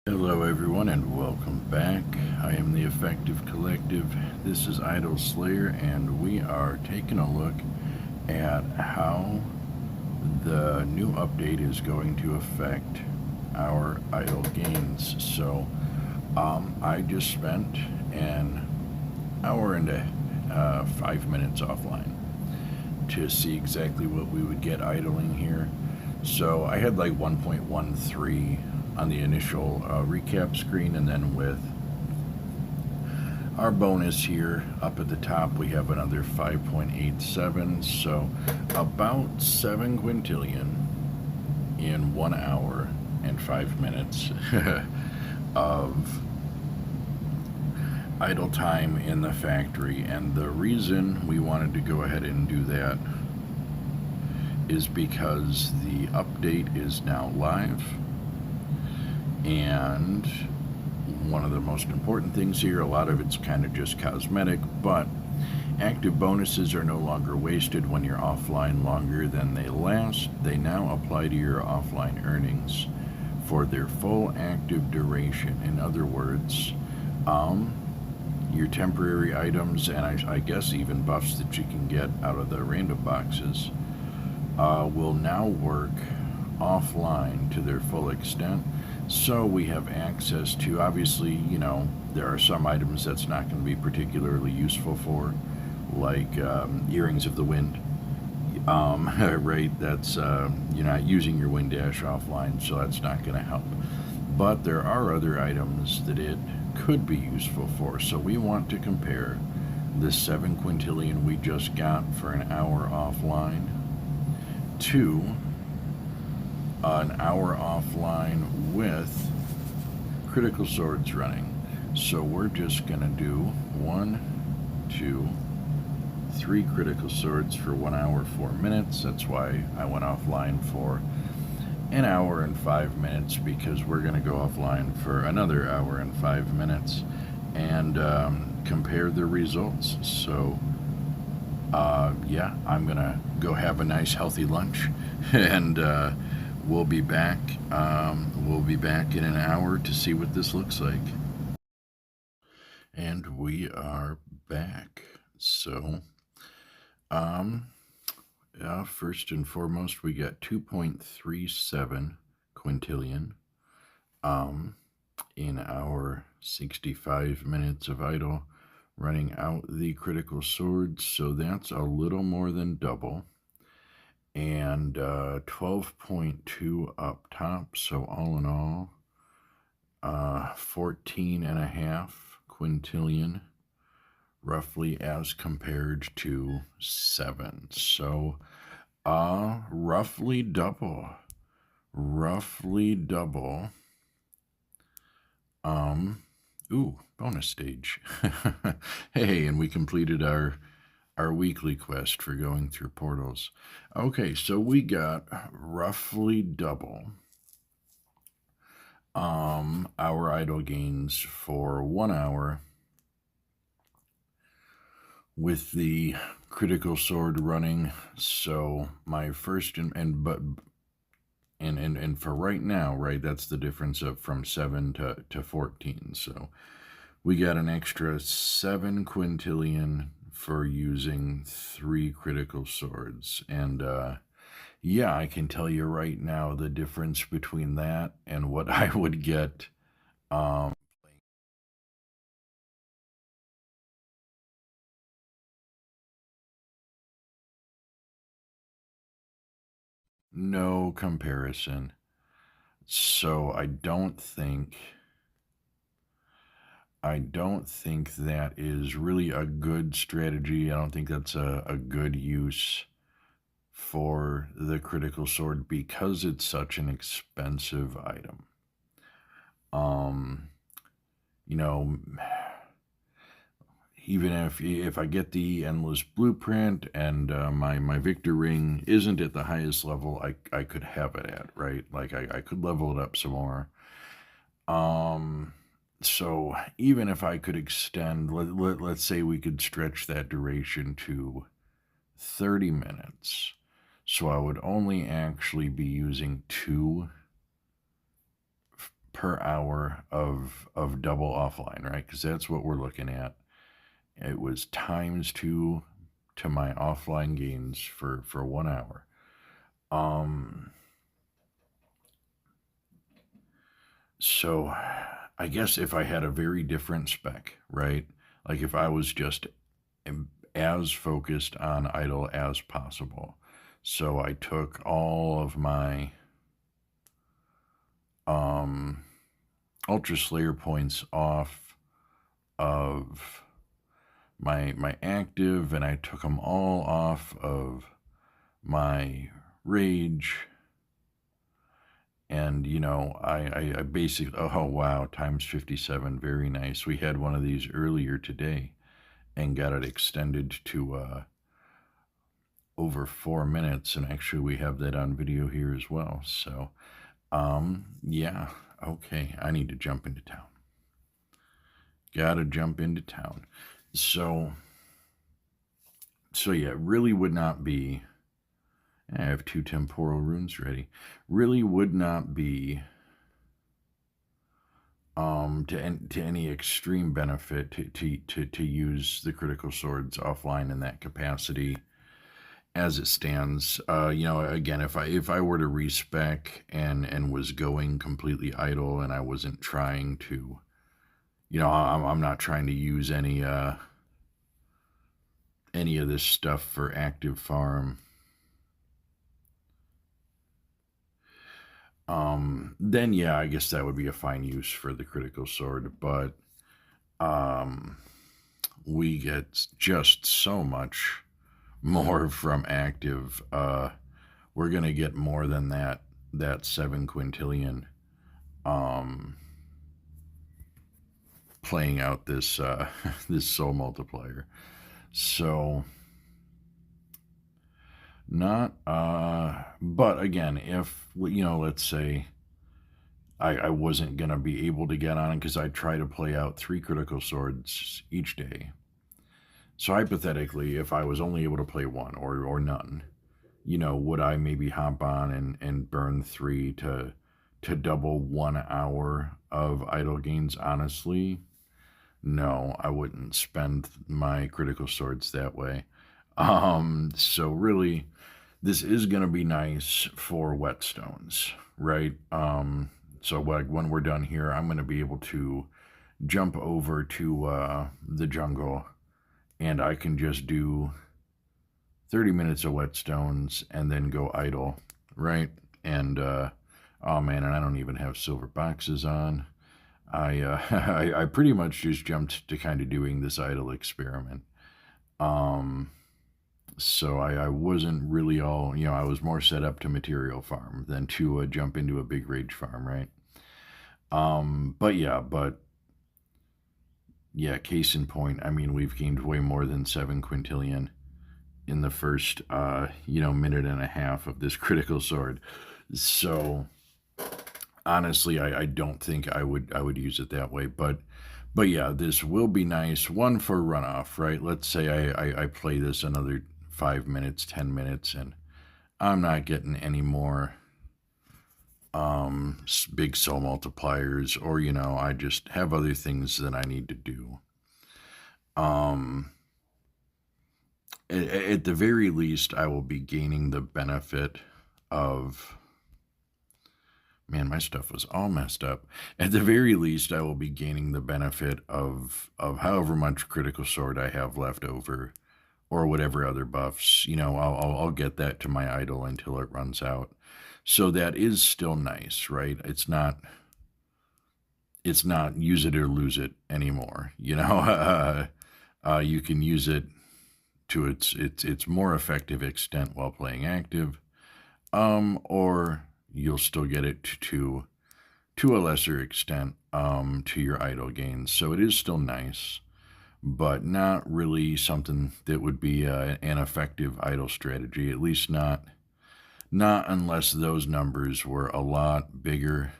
Hello everyone and welcome back. I am the Effective Collective. This is Idle Slayer and we are taking a look at how the new update is going to affect our idle gains. I just spent an hour and 5 minutes offline to see exactly what we would get idling here. So I had like 1.13 on the initial recap screen, and then with our bonus here up at the top, we have another 5.87. So about 7 quintillion in 1 hour and 5 minutes of idle time in the factory. And the reason we wanted to go ahead and do that is because the update is now live, and one of the most important things here, a lot of it's kind of just cosmetic, but active bonuses are no longer wasted when you're offline longer than they last. They now apply to your offline earnings for their full active duration. In other words, your temporary items, and I guess even buffs that you can get out of the random boxes, will now work offline to their full extent. So we have access to, obviously, there are some items that's not going to be particularly useful for, like Earrings of the Wind. Right, that's, you're not using your Wind Dash offline, so that's not going to help. But there are other items that it could be useful for. So we want to compare the 7 quintillion we just got for an hour offline to an hour offline with critical swords running. So we're just gonna do 1, 2, 3 critical swords for 1 hour 4 minutes. That's why I went offline for an hour and 5 minutes, because we're gonna go offline for another hour and 5 minutes and compare the results. So yeah, I'm gonna go have a nice healthy lunch and we'll be back in an hour to see what this looks like. And we are back. So first and foremost, we got 2.37 quintillion in our 65 minutes of idle, running out the critical swords. So that's a little more than double. And 12.2 up top. So all in all, 14.5 quintillion, roughly, as compared to 7. So roughly double. Ooh, bonus stage. Hey, and we completed our weekly quest for going through portals. Okay, so we got roughly double our idle gains for 1 hour with the critical sword running. So my first and for right now, right, that's the difference of from 7 to 14. So we got an extra 7 quintillion for using 3 critical swords. And yeah, I can tell you right now the difference between that and what I would get no comparison. So I don't think that is really a good strategy. I don't think that's a good use for the critical sword, because it's such an expensive item. You know, even if I get the endless blueprint and my victor ring isn't at the highest level I could have it at, right? Like I could level it up some more. So even if I could extend, let's say we could stretch that duration to 30 minutes. So I would only actually be using 2 per hour of double offline, right? Because that's what we're looking at. It was times 2 to my offline gains for 1 hour. Um, so I guess if I had a very different spec, right? Like if I was just as focused on idle as possible. So I took all of my Ultra Slayer points off of my active, and I took them all off of my rage. And I basically, oh wow, times 57, very nice. We had one of these earlier today and got it extended to over 4 minutes, and actually we have that on video here as well. So yeah, okay, I need to jump into town. Gotta jump into town. So yeah, it really would not be, I have 2 temporal runes ready, really would not be to any extreme benefit to use the critical swords offline in that capacity as it stands. Again, if I were to respec and was going completely idle, and I wasn't trying to, I'm not trying to use any of this stuff for active farm, then yeah, I guess that would be a fine use for the critical sword. But we get just so much more from active. We're gonna get more than that 7 quintillion playing out this this soul multiplier. So not but again, if let's say I wasn't gonna be able to get on, because I try to play out 3 critical swords each day. So hypothetically, if I was only able to play 1 or none, would I maybe hop on and burn 3 to double 1 hour of idle gains? Honestly, no, I wouldn't spend my critical swords that way. So really, this is going to be nice for whetstones, right? So when we're done here, I'm going to be able to jump over to the jungle, and I can just do 30 minutes of whetstones and then go idle, right? And oh man, and I don't even have silver boxes on. I pretty much just jumped to kind of doing this idle experiment. So I wasn't really all, I was more set up to material farm than to jump into a big rage farm, right? But yeah, case in point, I mean, we've gained way more than 7 quintillion in the first, minute and a half of this critical sword. So honestly, I don't think I would use it that way, but yeah, this will be nice. One for runoff, right? Let's say I play this another 5 minutes, 10 minutes, and I'm not getting any more big soul multipliers, or I just have other things that I need to do. At the very least, I will be gaining the benefit of, man, my stuff was all messed up. At the very least, I will be gaining the benefit of however much critical sword I have left over, or whatever other buffs. I'll get that to my idle until it runs out. So that is still nice, right? It's not use it or lose it anymore. You can use it to its more effective extent while playing active, or you'll still get it to a lesser extent to your idle gains. So it is still nice, but not really something that would be an effective idle strategy, at least not unless those numbers were a lot bigger.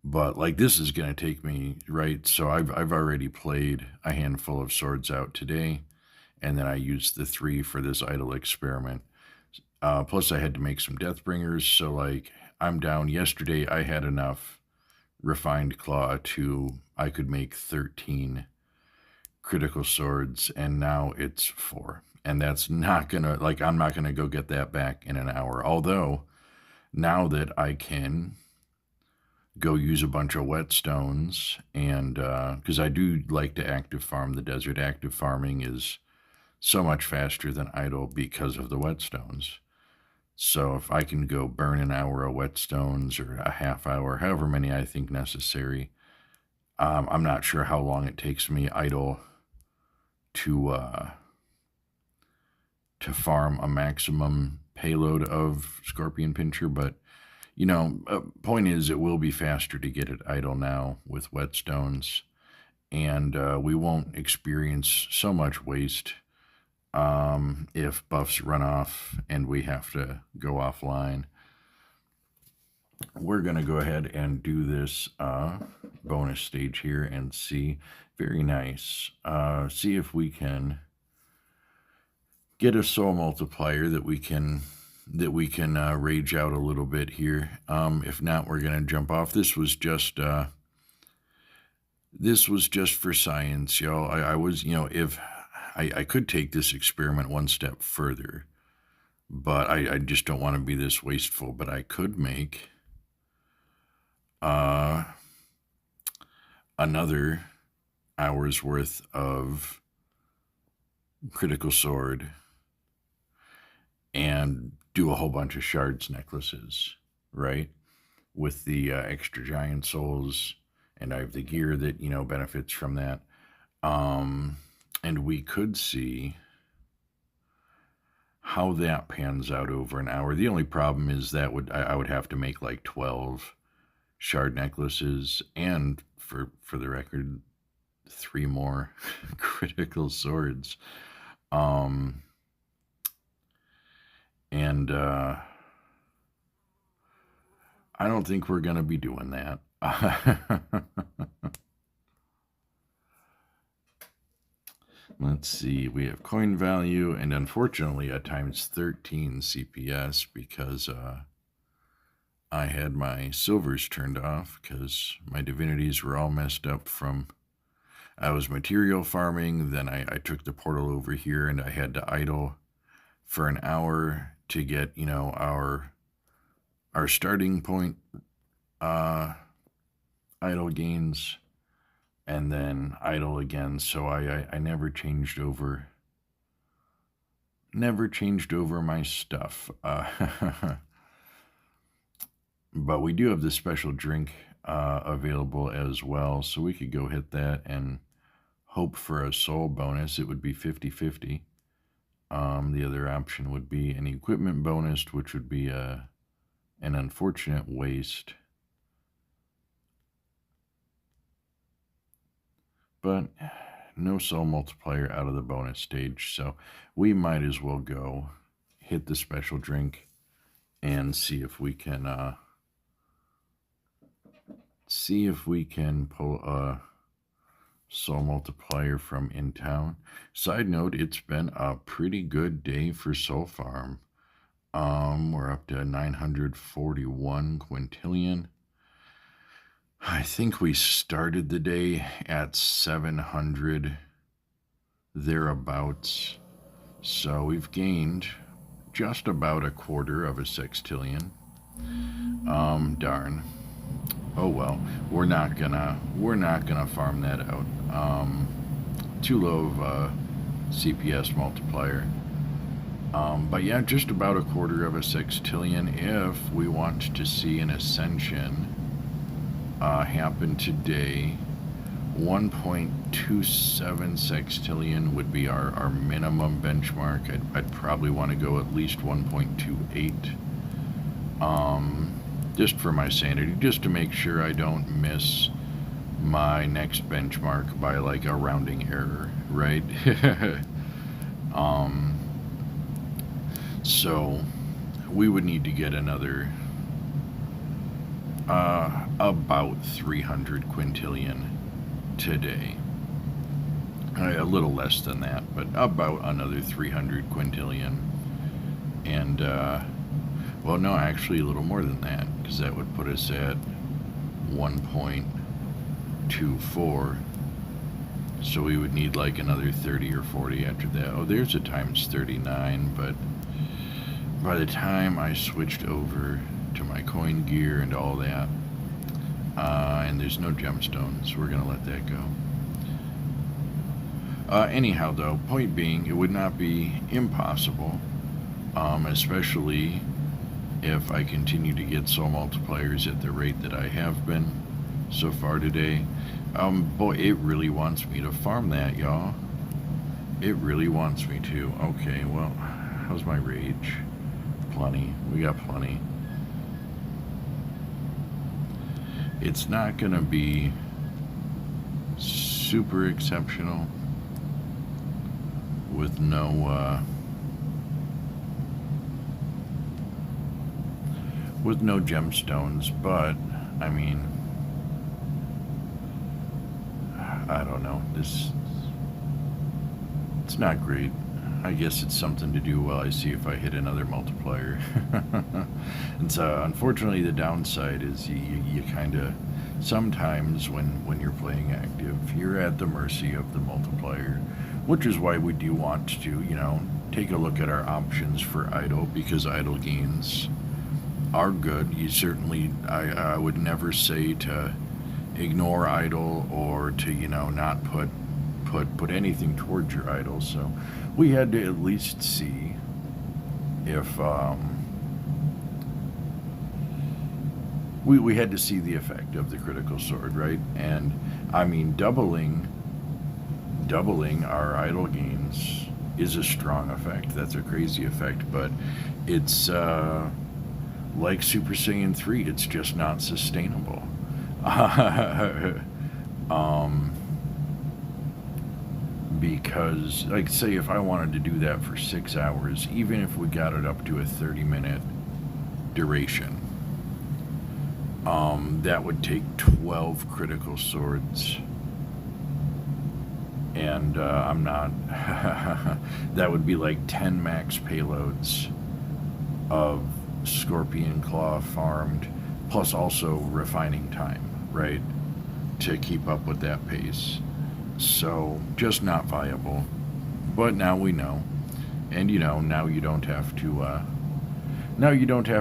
But like, this is going to take me, right? So I've already played a handful of swords out today, and then I used the 3 for this idle experiment. Plus, I had to make some Deathbringers, so like I'm down. Yesterday, I had enough refined claw to I could make 13 critical swords, and now it's 4. And that's not gonna, like, I'm not gonna go get that back in an hour. Although, now that I can go use a bunch of whetstones, and because I do like to active farm the desert, active farming is so much faster than idle because of the whetstones. So if I can go burn an hour of whetstones or a half hour, however many I think necessary, I'm not sure how long it takes me idle to farm a maximum payload of scorpion pincher, but point is, it will be faster to get it idle now with whetstones, and we won't experience so much waste if buffs run off and we have to go offline. We're going to go ahead and do this bonus stage here and see. Very nice. See if we can get a soul multiplier that we can rage out a little bit here. If not, we're going to jump off. This was just for science, y'all. I was, if I could take this experiment one step further, but I just don't want to be this wasteful. But I could make another hour's worth of critical sword and do a whole bunch of shards necklaces, right? With the extra giant souls, and I have the gear that, benefits from that. And we could see how that pans out over an hour. The only problem is that I would have to make like 12 shard necklaces, and for the record, 3 more critical swords. And I don't think we're going to be doing that. Let's see, we have coin value, and unfortunately a times 13 CPS because I had my silvers turned off because my divinities were all messed up from, I was material farming, then I took the portal over here and I had to idle for an hour to get, our starting point idle gains, and then idle again. So I never changed over my stuff. But we do have this special drink available as well, so we could go hit that and hope for a soul bonus. It would be 50-50. The other option would be an equipment bonus, which would be an unfortunate waste. But no soul multiplier out of the bonus stage, so we might as well go hit the special drink and see if we can pull a soul multiplier from in town. Side note, it's been a pretty good day for soul farm. We're up to 941 quintillion. I think we started the day at 700 thereabouts, so we've gained just about a quarter of a sextillion. Darn. Oh well, we're not gonna farm that out. Too low of a CPS multiplier. But yeah, just about a quarter of a sextillion if we want to see an ascension happen today. 1.27 sextillion would be our minimum benchmark. I'd probably want to go at least 1.28. Just for my sanity, just to make sure I don't miss my next benchmark by like a rounding error, right? So we would need to get another about 300 quintillion today. A little less than that, but about another 300 quintillion. And, well, no, actually a little more than that, because that would put us at 1.24. So we would need like another 30 or 40 after that. Oh, there's a times 39, but by the time I switched over to my coin gear and all that, and there's no gemstones, we're going to let that go. Anyhow, though, point being, it would not be impossible, especially if I continue to get soul multipliers at the rate that I have been so far today. Boy, it really wants me to farm that, y'all. It really wants me to. Okay, well, how's my rage? Plenty. We got plenty. It's not gonna be super exceptional with no gemstones, but I mean, I don't know, it's not great. I guess it's something to do while I see if I hit another multiplier. And so unfortunately the downside is you kind of, sometimes when you're playing active, you're at the mercy of the multiplier, which is why we do want to, take a look at our options for idle, because idle gains are good. You certainly, I would never say to ignore idle or to, not put anything towards your idle. So we had to at least see if we had to see the effect of the critical sword, right? And I mean, doubling our idle gains is a strong effect. That's a crazy effect, but it's like Super Saiyan 3, it's just not sustainable. Because, like, say if I wanted to do that for 6 hours, even if we got it up to a 30-minute duration, that would take 12 critical swords. And I'm not, that would be like 10 max payloads of Scorpion Claw farmed, plus also refining time, right, to keep up with that pace. So just not viable. But now we know, and now you don't have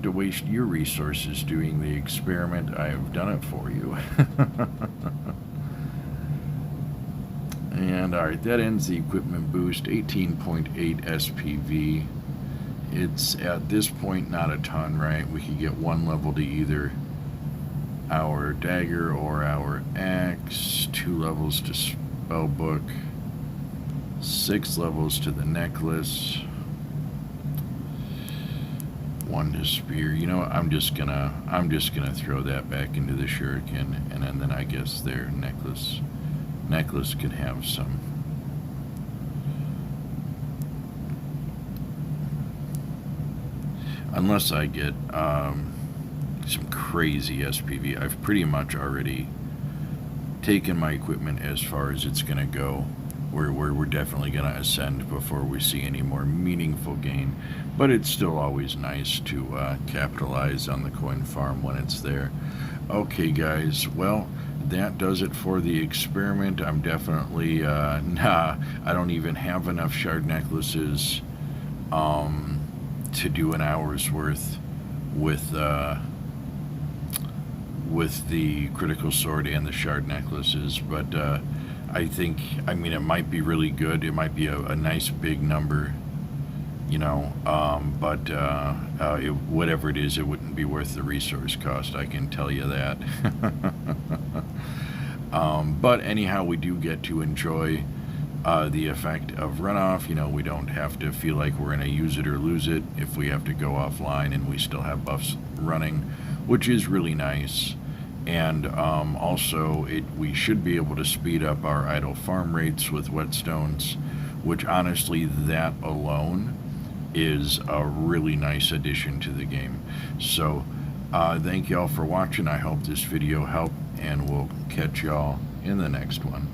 to waste your resources doing the experiment. I have done it for you. And alright, that ends the equipment boost. 18.8 SPV. It's at this point not a ton, right? We could get 1 level to either our dagger or our axe, 2 levels to spellbook, 6 levels to the necklace, 1 to spear. You know what? I'm just gonna throw that back into the shuriken, and then I guess their necklace could have some. Unless I get some crazy SPV. I've pretty much already taken my equipment as far as it's going to go. We're definitely going to ascend before we see any more meaningful gain. But it's still always nice to capitalize on the coin farm when it's there. Okay, guys. Well, that does it for the experiment. I'm definitely, I don't even have enough shard necklaces to do an hour's worth with the critical sword and the shard necklaces, but I think, it might be really good. It might be a nice big number, but whatever it is, it wouldn't be worth the resource cost, I can tell you that. But anyhow, we do get to enjoy the effect of runoff. We don't have to feel like we're going to use it or lose it if we have to go offline, and we still have buffs running, which is really nice. And also, we should be able to speed up our idle farm rates with whetstones, which honestly, that alone is a really nice addition to the game. So thank y'all for watching. I hope this video helped, and we'll catch y'all in the next one.